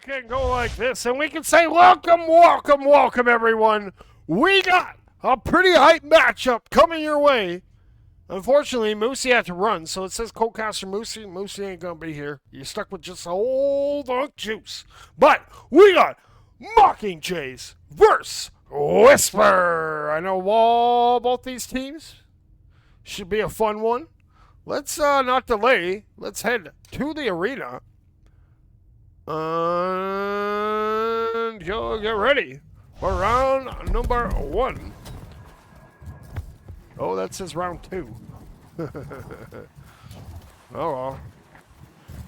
can go like this, and we can say welcome, welcome, welcome, everyone. We got a pretty hype matchup coming your way. Unfortunately, Moosey had to run, so it says co-caster Moosey. Moosey ain't gonna be here. You're stuck with just old Unc Juice. But we got MOCKINGJAYS versus Whisper. I know both these teams. Should be a fun one. Let's not delay. Let's head to the arena. And you'll get ready for round number 1. Oh, that says round 2. Oh, well.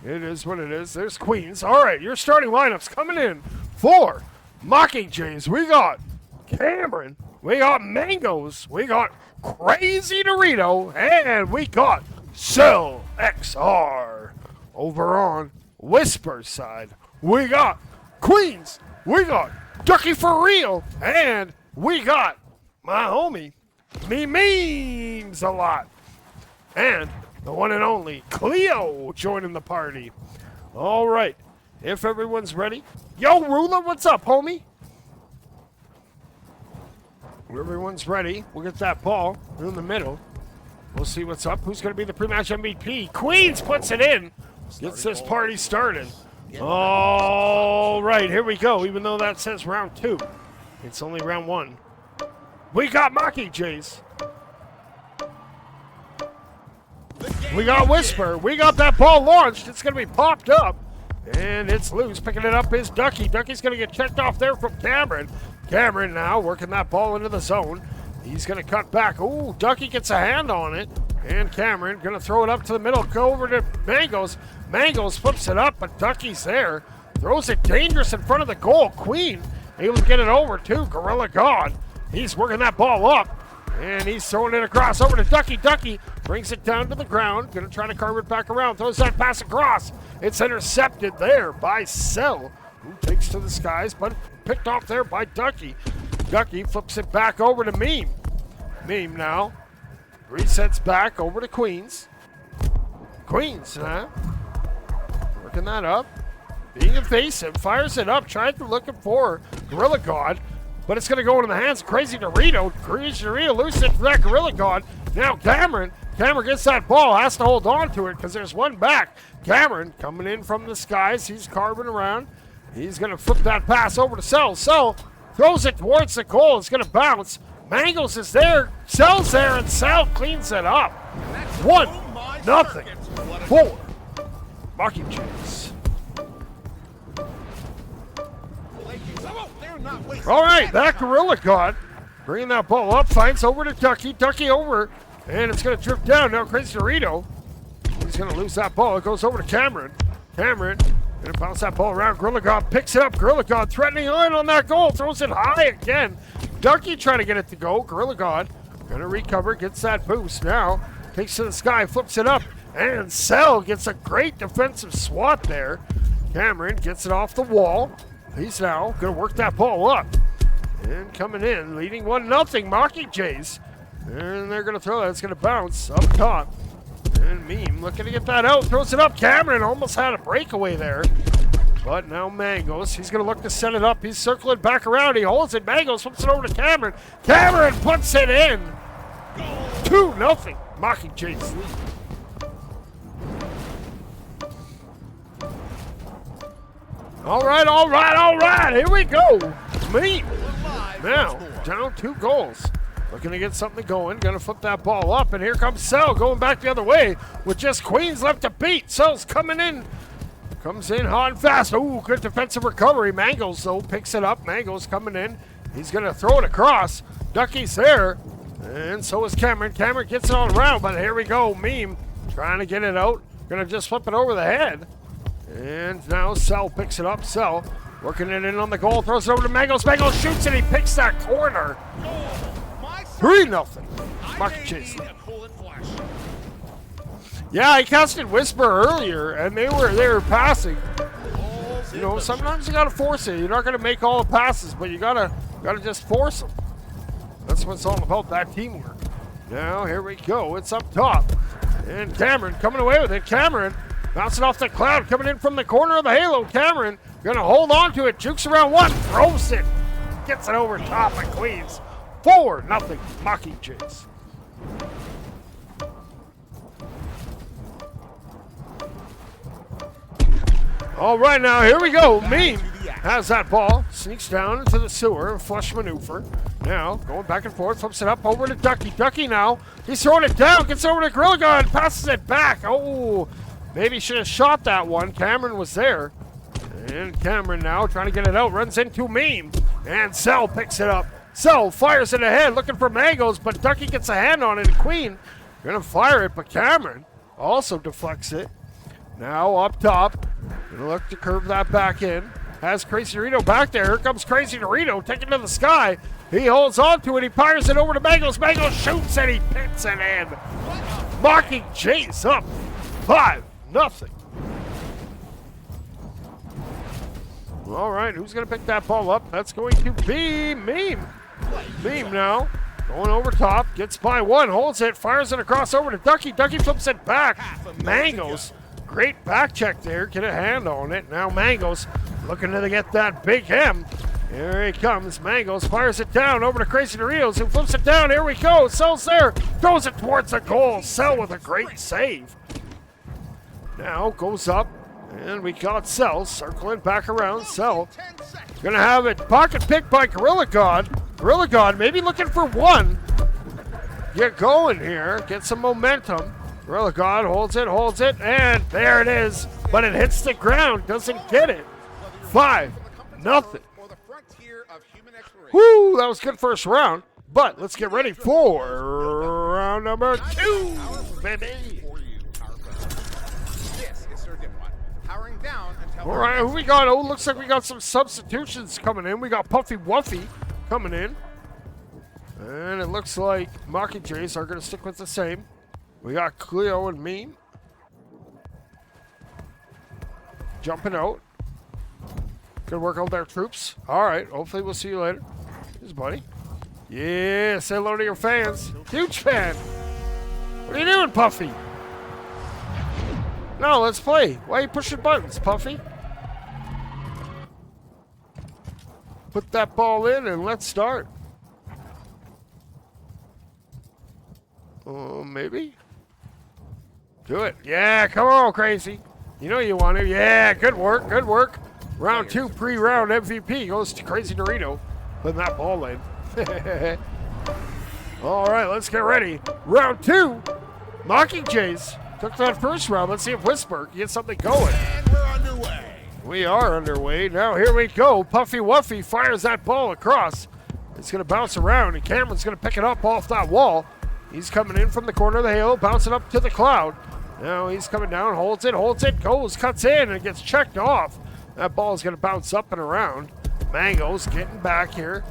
It is what it is. There's Queens. All right, your starting lineups coming in for MOCKINGJAYS. We got Cameron. We got Mangoes. We got Crazy Dorito. And we got Cell XR. Over on Whisper's side, we got Queens. We got Ducky for real. And we got my homie, Me Memes a lot. And the one and only Cleo joining the party. All right, if everyone's ready. Yo, Ruler, what's up, homie? Everyone's ready. We'll get that ball in the middle. We'll see what's up. Who's going to be the pre-match MVP? Queens puts it in. Gets this party started. All right, here we go. Even though that says round 2, it's only round 1. We got MOCKINGJAYS. We got Whisper. We got that ball launched. It's going to be popped up. And it's loose. Picking it up is Ducky. Ducky's going to get checked off there from Cameron. Cameron now working that ball into the zone. He's going to cut back. Ooh, Ducky gets a hand on it. And Cameron going to throw it up to the middle. Go over to Mangoes. Mangoes flips it up, but Ducky's there. Throws it dangerous in front of the goal. Queen able to get it over to Gorilla God. He's working that ball up. And he's throwing it across over to Ducky. Ducky brings it down to the ground. Going to try to carve it back around. Throws that pass across. It's intercepted there by Cell, who takes to the skies, but picked off there by Ducky. Ducky flips it back over to Meme. Meme now resets back over to Queens. Queens, working that up. Being evasive, fires it up, trying to look for Gorilla God, but it's going to go into the hands of Crazy Dorito. Crazy Dorito loses it for that Gorilla God. Now Cameron gets that ball, has to hold on to it because there's one back. Cameron coming in from the skies. He's carving around. He's going to flip that pass over to Cell. Cell throws it towards the goal. It's going to bounce. Mangoes is there. Cell's there, and Cell cleans it up. 1-0 for MOCKINGJAYS. All right, that Gorilla God bringing that ball up, finds over to Ducky. Ducky over, and it's going to drift down. Now Crazy Dorito. He's going to lose that ball. It goes over to Cameron. Cameron going to bounce that ball around. Gorilla God picks it up. Gorilla God threatening on that goal. Throws it high again. Ducky trying to get it to go. Gorilla God going to recover. Gets that boost now. Takes to the sky. Flips it up. And Cell gets a great defensive swat there. Cameron gets it off the wall. He's now going to work that ball up. And coming in, leading 1-0, MOCKINGJAYS. And they're going to throw that. It's going to bounce up top. And Meme looking to get that out. Throws it up. Cameron almost had a breakaway there. But now Mangoes. He's going to look to set it up. He's circling back around. He holds it. Mangoes flips it over to Cameron. Cameron puts it in. 2-0. MOCKINGJAYS lead. All right. Here we go. Meme now down 2 goals. Looking to get something going. Going to flip that ball up. And here comes Cell going back the other way with just Queens left to beat. Cell's coming in. Comes in hot and fast. Ooh, good defensive recovery. Mangoes, though, picks it up. Mangoes coming in. He's going to throw it across. Ducky's there. And so is Cameron. Cameron gets it all around. But here we go. Meme trying to get it out. Going to just flip it over the head. And now Cell picks it up. Cell working it in on the goal. Throws it over to Mangoes. Mangoes shoots and he picks that corner. 3-0. MOCKINGJAYS. Yeah, I casted Whisper earlier, and they were passing. You know, sometimes you gotta force it. You're not gonna make all the passes, but you gotta just force them. That's what it's all about, that teamwork. Now here we go. It's up top, and Cameron coming away with it. Cameron bouncing off the cloud, coming in from the corner of the halo. Cameron Gonna hold on to it. Jukes around one. Throws it. Gets it over top of Queens. 4-0 Mockingjays. All right, now here we go. Meme has that ball, sneaks down into the sewer, flush maneuver. Now going back and forth, flips it up over to Ducky. Ducky now, he's throwing it down, gets over to Gorilla God, passes it back. Oh, maybe should have shot that one. Cameron was there. And Cameron now trying to get it out, runs into Meme. And Cell picks it up. Cell fires it ahead, looking for Mangoes, but Ducky gets a hand on it. And Queen gonna fire it, but Cameron also deflects it. Now up top, gonna look to curve that back in. Has Crazy Dorito back there. Here comes Crazy Dorito, taking to the sky. He holds on to it. He fires it over to Mangoes. Mangoes shoots and he pits it in. Mockingjays up 5-0. All right, who's gonna pick that ball up? That's going to be Meme. Meme now, going over top, gets by one, holds it, fires it across over to Ducky. Ducky flips it back. Mangoes. Great back check there, get a hand on it. Now Mangoes looking to get that big M. Here he comes, Mangoes fires it down over to Crazy Doritos, who flips it down. Here we go, Cell's there, throws it towards the goal. Cell with a great save. Now goes up, and we got Cell circling back around. Cell gonna have it pocket picked by Gorilla God. Gorilla God maybe looking for one. Get going here, get some momentum. Gorilla God holds it, and there it is. But it hits the ground, doesn't get it. 5-0. Woo, that was good first round. But let's get ready for round number 2, baby. All right, who we got? Oh, looks like we got some substitutions coming in. We got Puffy Wuffy coming in. And it looks like Mockingjays are going to stick with the same. We got Cleo and Meme jumping out. Good work on their troops. All right, hopefully we'll see you later. Here's buddy. Yeah, say hello to your fans. Huge fan. What are you doing, Puffy? No, let's play. Why are you pushing buttons, Puffy? Put that ball in and let's start. Maybe? Do it. Yeah, come on, Crazy. You know you want to. Yeah, good work, good work. Round 2 pre-round MVP goes to Crazy Dorito. Putting that ball in. All right, let's get ready. Round 2, Mockingjays took that first round. Let's see if Whisper can get something going. And we're underway. We are underway. Now here we go. Puffy Wuffy fires that ball across. It's going to bounce around, and Cameron's going to pick it up off that wall. He's coming in from the corner of the hill, bouncing up to the cloud. Now he's coming down, holds it, goes, cuts in, and gets checked off. That ball is going to bounce up and around. Mango's getting back here.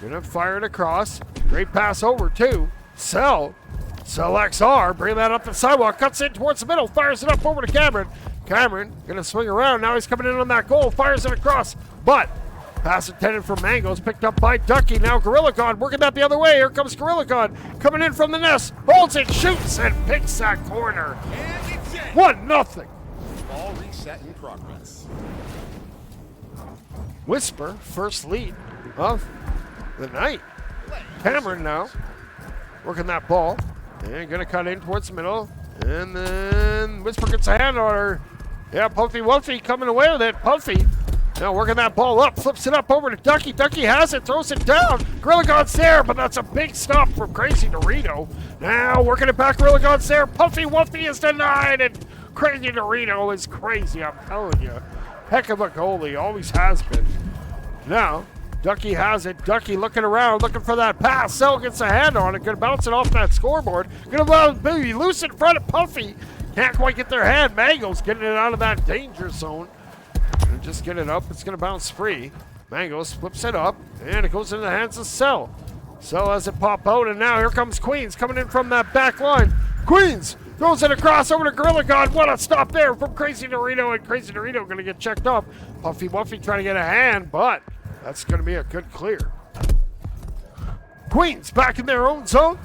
Going to fire it across. Great pass over, too. Cell XR, bring that up the sidewalk, cuts in towards the middle, fires it up over to Cameron. Cameron going to swing around. Now he's coming in on that goal, fires it across. But pass intended for Mangoes, picked up by Ducky. Now Gorilla God working that the other way. Here comes Gorilla God coming in from the nest. Holds it, shoots, and picks that corner. 1-0. Ball reset in progress. Whisper, first lead of the night. Cameron now working that ball. And going to cut in towards the middle. And then Whisper gets a hand on her. Yeah, Puffy Wuffy coming away with it. Puffy now working that ball up, flips it up over to Ducky. Ducky has it, throws it down. Gorilla God's there, but that's a big stop from Crazy Dorito. Now working it back, Gorilla God's there. Puffy Wuffy is denied, and Crazy Dorito is crazy, I'm telling you. Heck of a goalie, always has been. Now, Ducky has it. Ducky looking around, looking for that pass. Cell gets a hand on it, gonna bounce it off that scoreboard. Gonna be loose in front of Puffy. Can't quite get their hand. Mango's getting it out of that danger zone. And just get it up. It's going to bounce free. Mangoes flips it up, and it goes into the hands of Cell. Cell has it pop out, and now here comes Queens coming in from that back line. Queens throws it across over to Gorilla God. What a stop there from Crazy Dorito, and Crazy Dorito going to get checked off. Puffy Wuffy trying to get a hand, but that's going to be a good clear. Queens back in their own zone.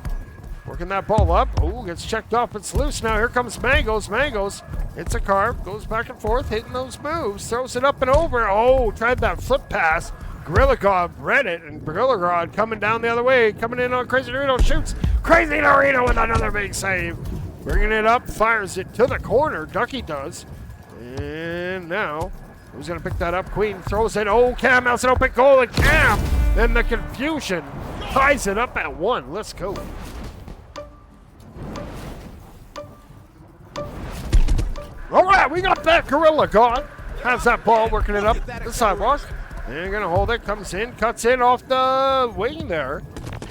Working that ball up. Oh, gets checked off. It's loose now. Here comes Mangoes. Mangoes. It's a carve. Goes back and forth, hitting those moves. Throws it up and over. Oh, tried that flip pass. Gorilla God read it, and Gorilla God coming down the other way. Coming in on Crazy Dorito. Shoots. Crazy Dorito with another big save. Bringing it up. Fires it to the corner. Ducky does. And now, who's going to pick that up? Queen throws it. Oh, Cam has an open goal, and Cam, in the confusion, ties it up at 1. Let's go. All right, we got that Gorilla God. Has that ball, working it up the sidewalk. And going to hold it. Comes in, cuts in off the wing there.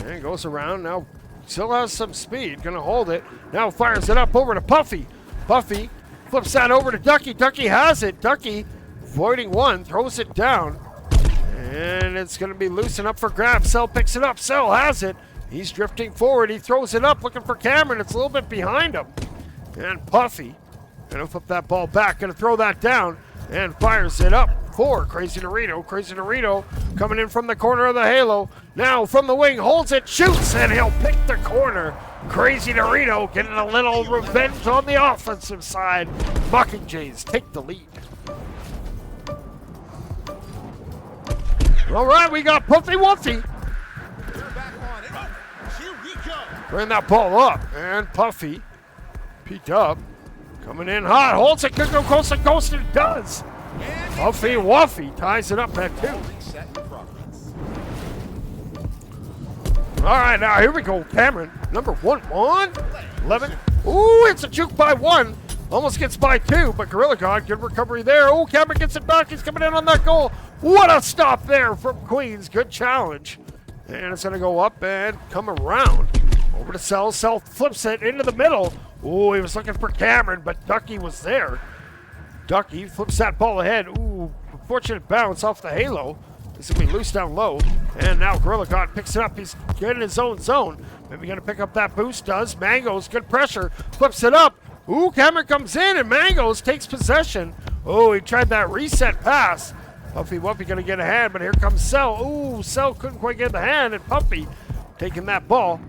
And goes around. Now still has some speed. Going to hold it. Now fires it up over to Puffy. Puffy flips that over to Ducky. Ducky has it. Ducky, voiding one, throws it down. And it's going to be loosened up for grab. Cell picks it up. Cell has it. He's drifting forward. He throws it up, looking for Cameron. It's a little bit behind him. And Puffy going to flip that ball back. Going to throw that down. And fires it up for Crazy Dorito. Crazy Dorito coming in from the corner of the halo. Now from the wing, holds it, shoots, and he'll pick the corner. Crazy Dorito getting a little revenge on the offensive side. Mockingjays take the lead. All right, we got Puffy Wuffy. Bring that ball up, and Puffy peeked up. Coming in hot, holds it, could go coast to coast, and it does. Puffy Wuffy ties it up at 2. All right, now here we go. Cameron, number 1, 11. Ooh, it's a juke by 1. Almost gets by 2, but Gorilla God, good recovery there. Oh, Cameron gets it back. He's coming in on that goal. What a stop there from Queens. Good challenge. And it's going to go up and come around. Over to Cell. Cell flips it into the middle. Oh, he was looking for Cameron, but Ducky was there. Ducky flips that ball ahead. Ooh, fortunate bounce off the halo. This will be loose down low. And now Gorilla God picks it up. He's getting his own zone. Maybe going to pick up that boost. Does. Mangoes, good pressure. Flips it up. Ooh, Cameron comes in, and Mangoes takes possession. Oh, he tried that reset pass. Puffy Wuffy going to get a hand, but here comes Cell. Ooh, Cell couldn't quite get the hand, and Puffy taking that ball.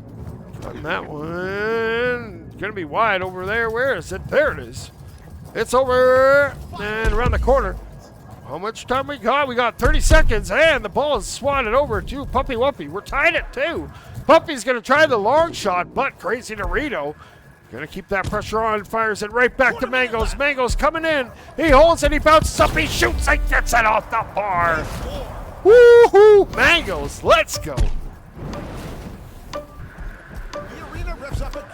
On that one, going to be wide over there. Where is it? There it is. It's over and around the corner. How much time we got? We got 30 seconds, and the ball is swatted over to Puffy Wuffy. We're tied at 2. Puffy's going to try the long shot, but Crazy Dorito going to keep that pressure on, fires it right back to Mangoes. Mangoes coming in. He holds it, he bounces up, he shoots, and gets it off the bar. Woo-hoo! Mangoes, let's go.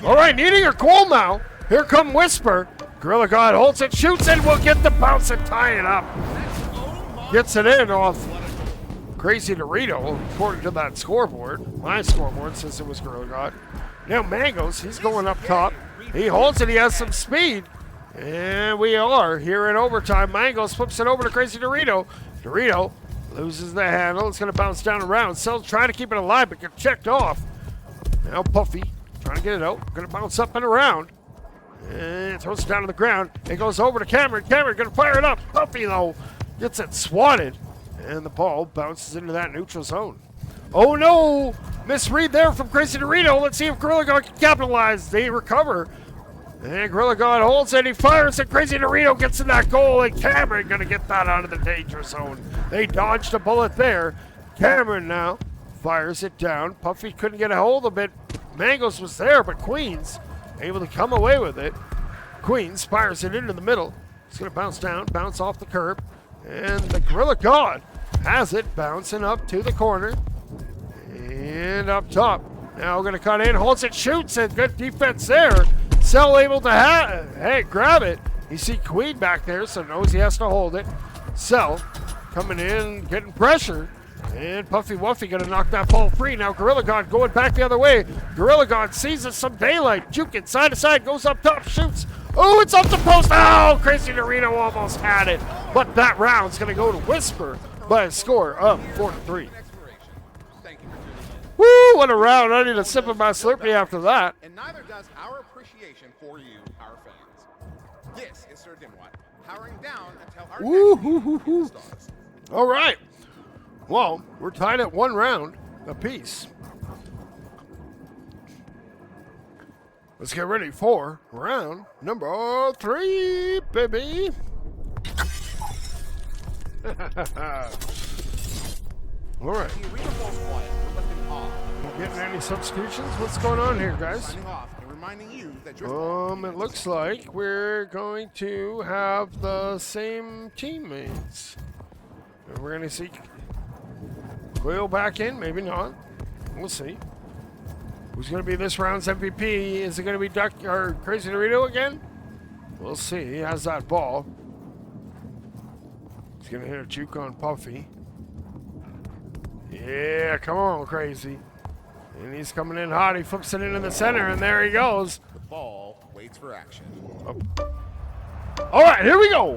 All right, needing a goal now. Here come Whisper. Gorilla God holds it, shoots it, will get the bounce and tie it up. Gets it in off Crazy Dorito, according to that scoreboard. My scoreboard says it was Gorilla God. Now Mangoes, he's going up top. He holds it, he has some speed. And we are here in overtime. Mangoes flips it over to Crazy Dorito. Dorito loses the handle. It's going to bounce down around. Cell's trying to keep it alive, but gets checked off. Now Puffy trying to get it out. Going to bounce up and around. And throws it down to the ground. It goes over to Cameron. Cameron going to fire it up. Puffy, though, gets it swatted. And the ball bounces into that neutral zone. Oh, no. Misread there from Crazy Dorito. Let's see if Gorilla God can capitalize. They recover. And Gorilla God holds it. He fires it. Crazy Dorito gets in that goal. And Cameron going to get that out of the danger zone. They dodged a bullet there. Cameron now fires it down. Puffy couldn't get a hold of it. Mangoes was there, but Queens able to come away with it. Queens fires it into the middle. It's going to bounce down, bounce off the curb. And the Gorilla God has it, bouncing up to the corner. And up top. Now going to cut in, holds it, shoots it. Good defense there. Cell able to grab it. You see Queen back there, so knows he has to hold it. Cell coming in, getting pressure. And Puffy Wuffy going to knock that ball free. Now Gorilla God going back the other way. Gorilla God seizes some daylight. Juke it side to side, goes up top, shoots. Oh, it's off the post. Oh, Crazy Dorito almost had it. But that round's going to go to Whisper by a score of 4-3. Woo, what a round. I need a sip of my Slurpee after that. And neither does our appreciation for you, our fans. This is Sir Dimwat, powering down until our next meeting starts. All right. Well, we're tied at 1 round apiece. Let's get ready for round number 3, baby. All right. The arena falls quiet. We're left in awe. We're getting any substitutions? What's going on here, guys? Signing off and reminding you that It looks like we're going to have the same teammates. And we're going to see Quill back in, maybe not. We'll see. Who's going to be this round's MVP? Is it going to be Duck or Crazy Dorito again? We'll see. He has that ball. He's going to hit a juke on Puffy. Yeah, come on, Crazy. And he's coming in hot. He flips it into the center, and there he goes. the ball waits for action. All right, here we go.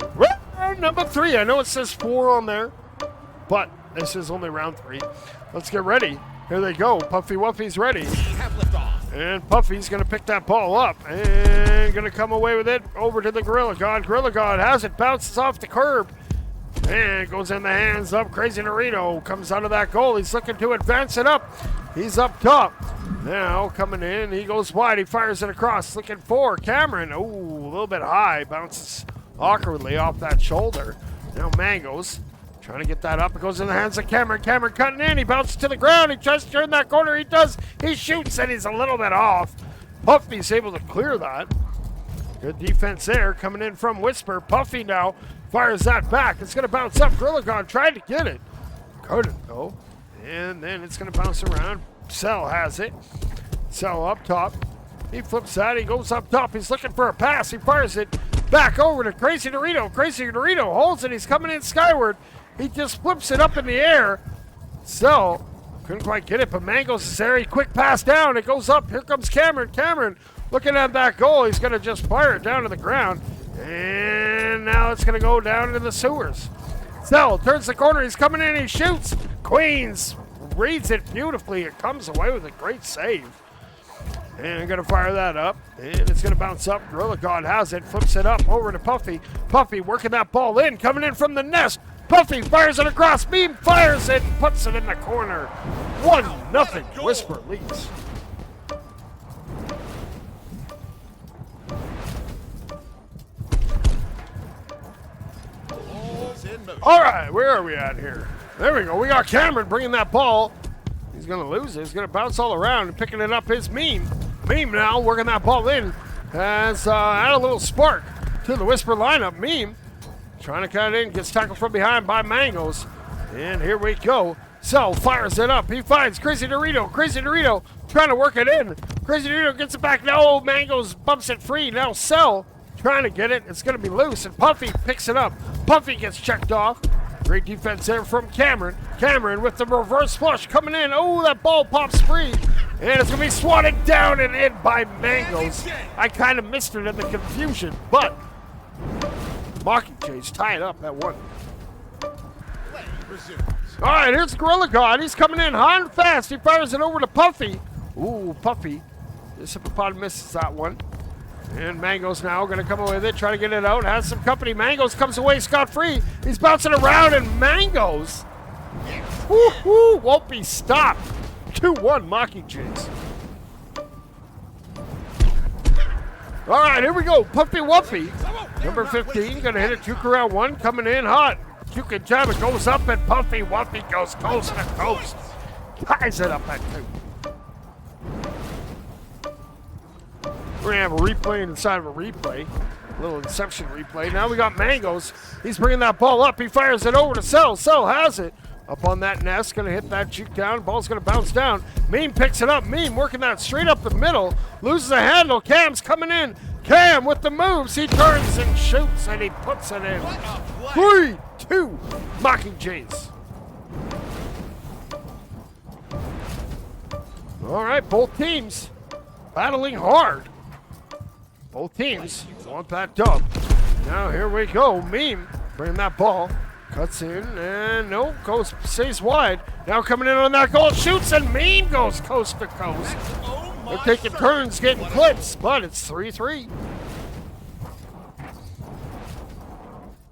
Round number 3. I know it says 4 on there, but this is only round 3. Let's get ready. Here they go. Puffy Wuffy's ready. We have liftoff. And Puffy's going to pick that ball up and going to come away with it over to the Gorilla God. Gorilla God has it, bounces off the curb. And goes in the hands of Crazy Dorito. Comes out of that goal. He's looking to advance it up. He's up top. Now coming in. He goes wide. He fires it across. Looking for Cameron. Oh, a little bit high. Bounces awkwardly off that shoulder. Now Mangoes trying to get that up. It goes in the hands of Cameron. Cameron cutting in. He bounces to the ground. He tries to turn that corner. He does. He shoots and he's a little bit off. Puffy's able to clear that. Good defense there. Coming in from Whisper. Puffy now fires that back. It's going to bounce up. Gorilla God tried to get it. Couldn't though. And then it's going to bounce around. Cell has it. Cell up top. He flips that. He goes up top. He's looking for a pass. He fires it back over to Crazy Dorito. Crazy Dorito holds it. He's coming in skyward. He just flips it up in the air. Cell couldn't quite get it, but Mangoes is there. He quick pass down. It goes up. Here comes Cameron. Cameron looking at that goal. He's going to just fire it down to the ground. And now it's going to go down into the sewers. Cell turns the corner. He's coming in. He shoots. Queens reads it beautifully. It comes away with a great save. And I'm going to fire that up. And it's going to bounce up. Gorilla God has it. Flips it up over to Puffy. Puffy working that ball in. Coming in from the nest. Puffy fires it across. Beam fires it. Puts it in the corner. 1-0. Whisper leads. All right, where are we at here? There we go. We got Cameron bringing that ball. He's going to lose it. He's going to bounce all around and picking it up is Meme. Meme now working that ball in. Has add a little spark to the Whisper lineup. Meme trying to cut it in. Gets tackled from behind by Mangoes. And here we go. Cell fires it up. He finds Crazy Dorito. Crazy Dorito trying to work it in. Crazy Dorito gets it back. No, Mangoes bumps it free. Now Cell trying to get it. It's going to be loose. And Puffy picks it up. Puffy gets checked off. Great defense there from Cameron. Cameron with the reverse flush coming in. Oh, that ball pops free. And it's going to be swatted down and in by Mangoes. I kind of missed it in the confusion, but Mockingjays tie it up at 1. All right, here's Gorilla God. He's coming in hot and fast. He fires it over to Puffy. Ooh, Puffy. This hippopotamus misses that one. And Mangoes now going to come away with it, try to get it out. Has some company. Mangoes comes away scot-free. He's bouncing around, and Mangoes won't be stopped. 2-1 Mockingjays. All right, here we go. Puffy Wuffy, number 15, going to hit a juke around 1, coming in hot. Juke and jab, it goes up, and Puffy Wuffy goes coast to coast. Ties it up at 2. We're going to have a replay inside of a replay. A little Inception replay. Now we got Mangoes. He's bringing that ball up. He fires it over to Cell. Cell has it. Up on that nest. Going to hit that juke down. Ball's going to bounce down. Meme picks it up. Meme working that straight up the middle. Loses the handle. Cam's coming in. Cam with the moves. He turns and shoots and he puts it in. 3-2 Mockingjays. All right, both teams battling hard. Both teams want that dub. Now here we go. Meme bringing that ball. Cuts in and no, stays wide. Now coming in on that goal, shoots and Meme goes coast to coast. They're taking turns getting clips, but it's 3-3.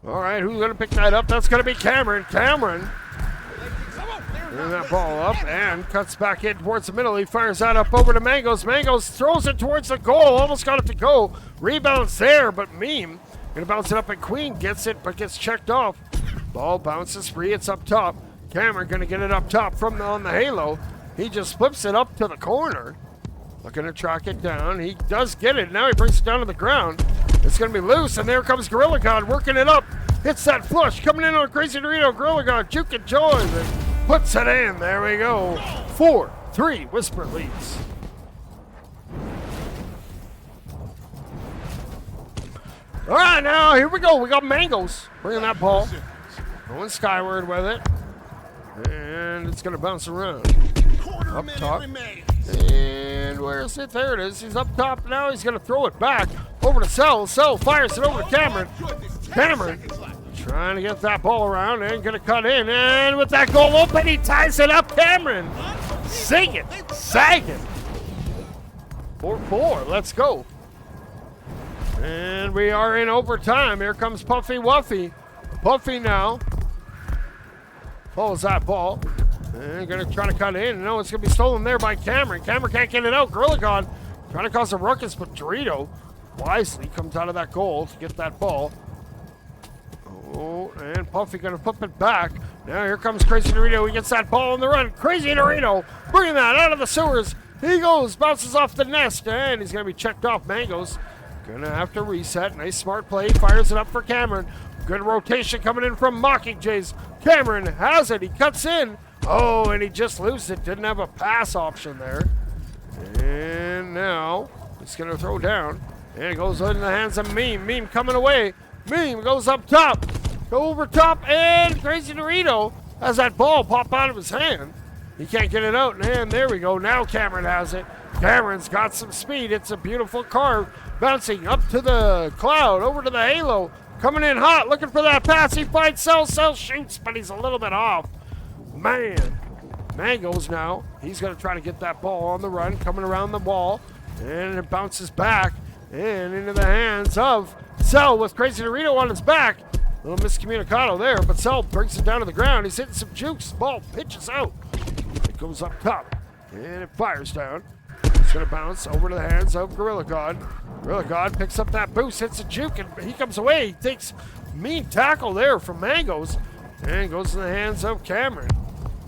All right, who's going to pick that up? That's going to be Cameron. Cameron Bringing that ball up and cuts back in towards the middle. He fires that up over to Mangos. Mangos throws it towards the goal. Almost got it to go. Rebounds there, but Meme gonna bounce it up, and Queen gets it, but gets checked off. Ball bounces free. It's up top. Cameron gonna get it up top from on the halo. He just flips it up to the corner. Looking to track it down. He does get it. Now he brings it down to the ground. It's going to be loose, and there comes Gorilla God working it up. Hits that flush. Coming in on Crazy Dorito. Gorilla God JUICETV and puts it in. There we go. 4-3. Whisper leads. All right, now here we go. We got Mangos bringing that ball. Going skyward with it. And it's going to bounce around. Up top. And where is it? There it is. He's up top now. He's going to throw it back over to Cell. Cell fires it over to Cameron. Cameron trying to get that ball around and going to cut in. And with that goal open, he ties it up. Cameron singing, sagging. 4-4. Let's go. And we are in overtime. Here comes Puffy Wuffy. Puffy now pulls that ball. And gonna try to cut in. No, it's gonna be stolen there by Cameron. Cameron can't get it out. Gorilla God trying to cause a ruckus, but Dorito wisely comes out of that goal to get that ball. Oh, and Puffy gonna flip it back. Now here comes Crazy Dorito. He gets that ball on the run. Crazy Dorito bringing that out of the sewers. He goes, bounces off the nest, and he's gonna be checked off. Mangos gonna have to reset. Nice smart play. Fires it up for Cameron. Good rotation coming in from MOCKINGJAYS. Cameron has it. He cuts in. Oh, and he just loses it. Didn't have a pass option there. And now it's going to throw down. And it goes into the hands of Meme. Meme coming away. Meme goes up top. Go over top. And Crazy Dorito has that ball pop out of his hand. He can't get it out. And there we go. Now Cameron has it. Cameron's got some speed. It's a beautiful carve. Bouncing up to the cloud. Over to the halo. Coming in hot. Looking for that pass. He finds Cell. Cell shoots, but he's a little bit off. Man, Mangos now. He's going to try to get that ball on the run, coming around the wall, and it bounces back and into the hands of Cell with Crazy Dorito on his back. A little miscommunicado there, but Cell brings it down to the ground. He's hitting some jukes. Ball pitches out. It goes up top, and it fires down. It's going to bounce over to the hands of Gorilla God. Gorilla God picks up that boost, hits a juke, and he comes away. He takes mean tackle there from Mangos and goes in the hands of Cameron.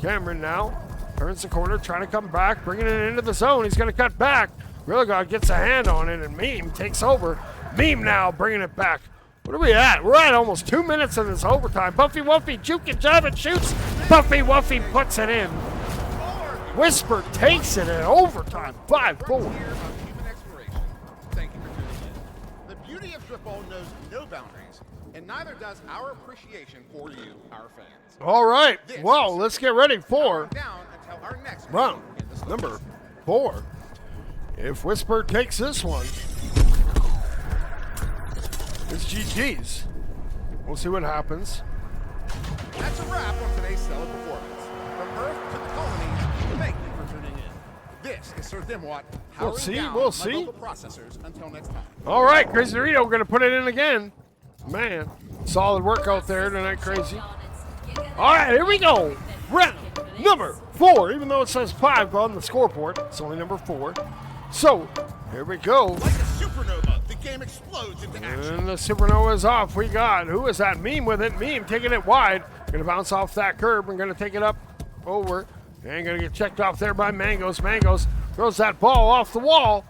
Cameron now turns the corner, trying to come back, bringing it into the zone. He's going to cut back. Gorilla God gets a hand on it, and Meme takes over. Meme now bringing it back. What are we at? We're at almost 2 minutes in this overtime. Puffy Wuffy juke and jab and shoots. Puffy Wuffy puts it in. Whisper takes it in overtime. 5-4. Thank you for tuning in. The beauty of football knows no boundaries, and neither does our appreciation for you, our fans. All right, well, let's get ready for round in number 4. If Whisper takes this one, it's GG's. We'll see what happens. That's a wrap on today's stellar performance. From Earth to the colonies, thank you for tuning in. This is Sir Dimwat. We'll see. Processors. Until next time. All right, Crazy Dorito, we're going to put it in again. Man, solid work out there tonight, Crazy. All right, here we go. Round number 4. Even though it says 5 on the scoreboard, it's only number 4. So, here we go. Like a supernova, the game explodes into action. And the supernova is off. We got, who is that? Meme with it. Meme taking it wide. Going to bounce off that curb and going to take it up over. And going to get checked off there by Mangos. Mangos throws that ball off the wall.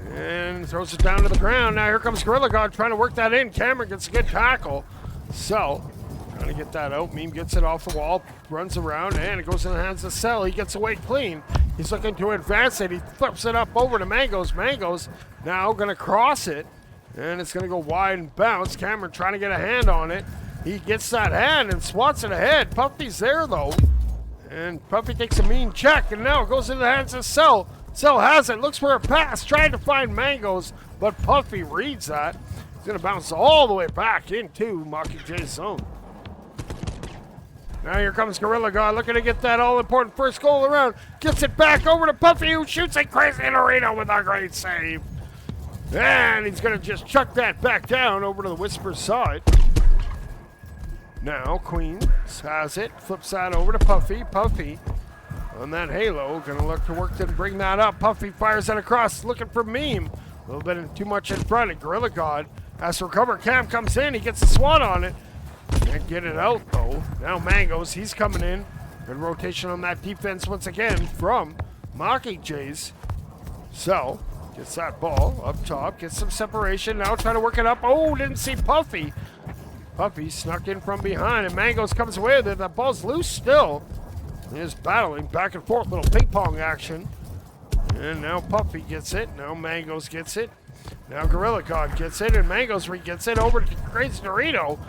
And throws it down to the ground. Now here comes Gorilla God trying to work that in. Cameron gets a good tackle. So, trying to get that out. Meme gets it off the wall, runs around, and it goes in the hands of Cell. He gets away clean. He's looking to advance it. He flips it up over to Mangos. Mangos now going to cross it, and it's going to go wide and bounce. Cameron trying to get a hand on it. He gets that hand and swats it ahead. Puffy's there, though. And Puffy takes a mean check, and now it goes into the hands of Cell. Cell has it, looks for a pass, trying to find Mangos, but Puffy reads that. He's going to bounce all the way back into MOCKINGJAYS zone. Now here comes Gorilla God, looking to get that all-important first goal around. Gets it back over to Puffy, who shoots a Crazy Dorito with a great save. And he's going to just chuck that back down over to the Whisper side. Now Queens has it, flips that over to Puffy. Puffy on that halo, gonna look to work to bring that up. Puffy fires it across, looking for Meme. A little bit too much in front, and Gorilla God has to recover. Cam comes in, he gets a swat on it. Can't get it out though. Now Mangoes, he's coming in. Good rotation on that defense once again from MOCKINGJAYS. So, gets that ball up top, gets some separation. Now trying to work it up. Oh, didn't see Puffy. Puffy snuck in from behind, and Mangoes comes away with it. That ball's loose still. He is battling back and forth, little ping pong action. And now Puffy gets it. Now Mangoes gets it. Now Gorilla God gets it, and Mangoes gets it over to Crazy Dorito.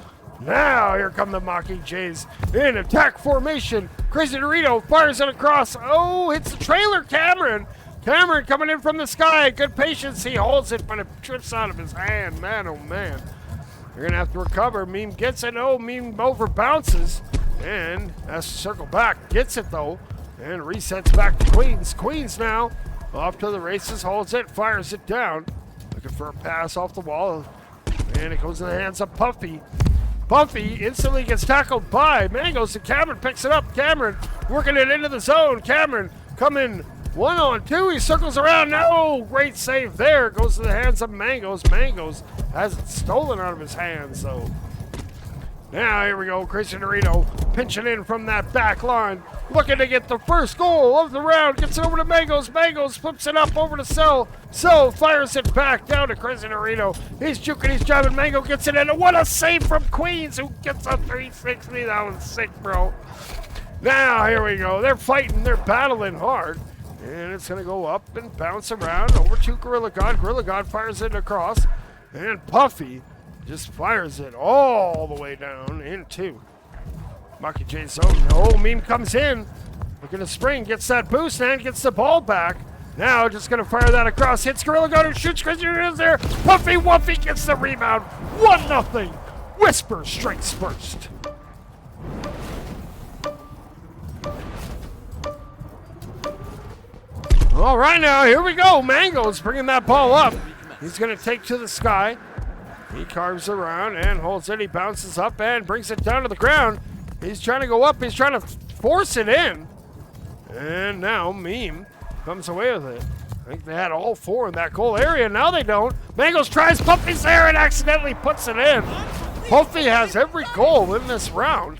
Now here come the MOCKINGJAYS in attack formation. Crazy Dorito fires it across. Oh, hits the trailer, Cameron. Cameron coming in from the sky. Good patience. He holds it, but it trips out of his hand. Man, oh man. You're going to have to recover. Meme gets it. Oh, Meme over bounces. And has to circle back. Gets it, though. And resets back to Queens. Queens now off to the races. Holds it. Fires it down. Looking for a pass off the wall. And it goes in the hands of Puffy. Puffy instantly gets tackled by Mangoes. And Cameron picks it up. Cameron working it into the zone. Cameron coming 1-on-2. He circles around. No! Great save there. Goes to the hands of Mangoes. Mangoes has it stolen out of his hands, though. Now, here we go. Crazy Dorito pinching in from that back line. Looking to get the first goal of the round. Gets it over to Mangoes. Mangoes flips it up over to Cell. Cell fires it back down to Crazy Dorito. He's juking, he's driving. Mango gets it in. And what a save from Queens, who gets a 360. That was sick, bro. Now, here we go. They're fighting. They're battling hard. And it's going to go up and bounce around over to Gorilla God. Gorilla God fires it across. And Puffy just fires it all the way down into MOCKINGJAYS zone. Oh, Meme comes in. Looking to spring. Gets that boost and gets the ball back. Now just going to fire that across. Hits Gorilla God who shoots Crazy Dorito there. Puffy Wuffy gets the rebound. 1-0. Whisper strikes first. All right, now, here we go. Mango's bringing that ball up. He's going to take to the sky. He carves around and holds it. He bounces up and brings it down to the ground. He's trying to go up. He's trying to force it in. And now Meme comes away with it. I think they had all four in that goal area. Now they don't. Mangoes tries. Puffy's there and accidentally puts it in. Puffy has every goal in this round.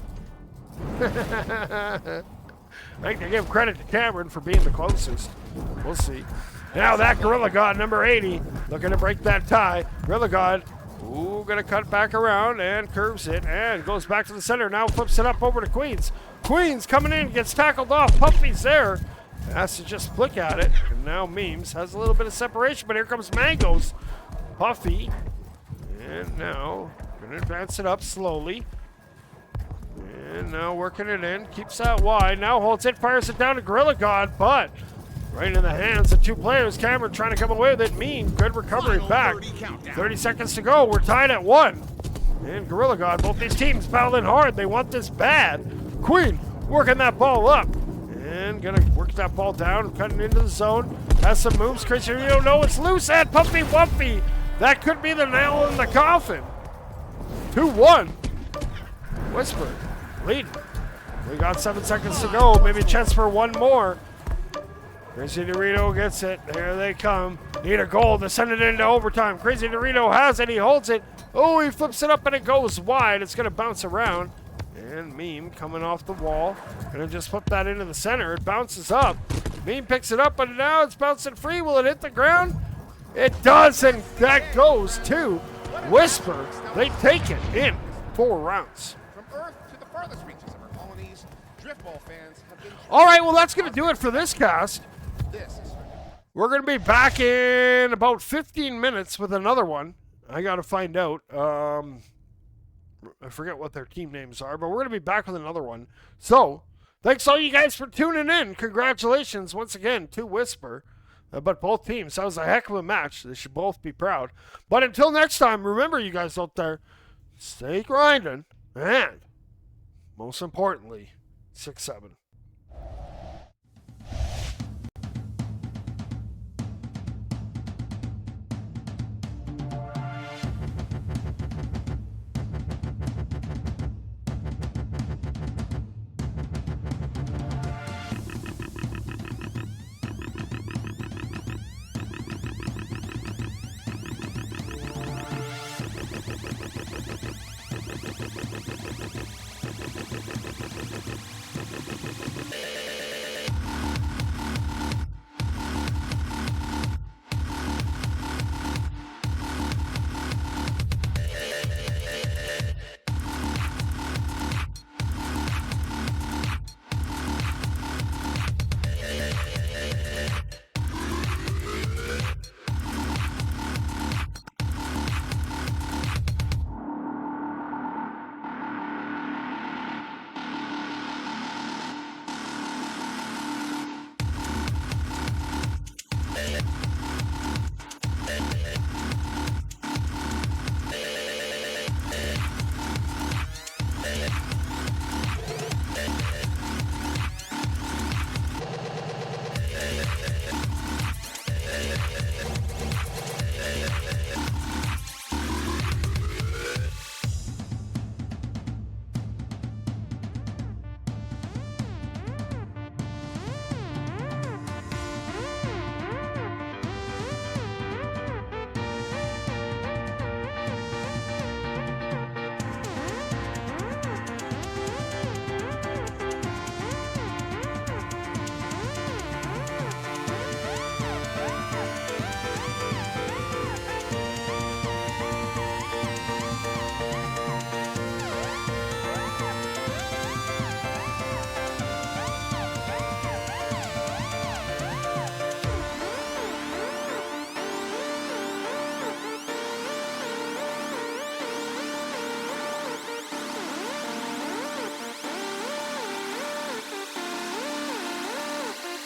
I think they give credit to Cameron for being the closest. We'll see. Now that Gorilla God, number 80, looking to break that tie. Gorilla God, ooh, gonna cut back around and curves it and goes back to the center. Now flips it up over to Queens. Queens coming in, gets tackled off. Puffy's there. Has to just flick at it. And now Memes has a little bit of separation, but here comes Mangoes. Puffy. And now gonna advance it up slowly. And now working it in. Keeps that wide. Now holds it, fires it down to Gorilla God, but right in the hands of two players. Cameron trying to come away with it. Mean, good recovery back. 30 seconds to go. We're tied at 1. And Gorilla God, both these teams battling hard. They want this bad. Queen working that ball up. And gonna work that ball down, cutting into the zone. Has some moves. Crazy Dorito, no, it's loose. And Puffy Wuffy. That could be the nail in the coffin. 2-1. Whisper lead. We got 7 seconds to go. Maybe a chance for one more. Crazy Dorito gets it. There they come. Need a goal to send it into overtime. Crazy Dorito has it. He holds it. Oh, he flips it up and it goes wide. It's going to bounce around. And Meme coming off the wall. Going to just flip that into the center. It bounces up. Meme picks it up, but now it's bouncing free. Will it hit the ground? It does, and that goes to Whisper. They take it in 4 rounds. From Earth to the farthest reaches of our colonies, Driftball fans have been... All right, well, that's going to do it for this cast. This is... We're going to be back in about 15 minutes with another one. I got to find out. I forget what their team names are, but we're going to be back with another one. So, thanks all you guys for tuning in. Congratulations once again to Whisper. But both teams, that was a heck of a match. They should both be proud. But until next time, remember you guys out there, stay grinding. And, most importantly, 6-7.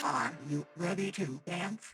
Are you ready to dance?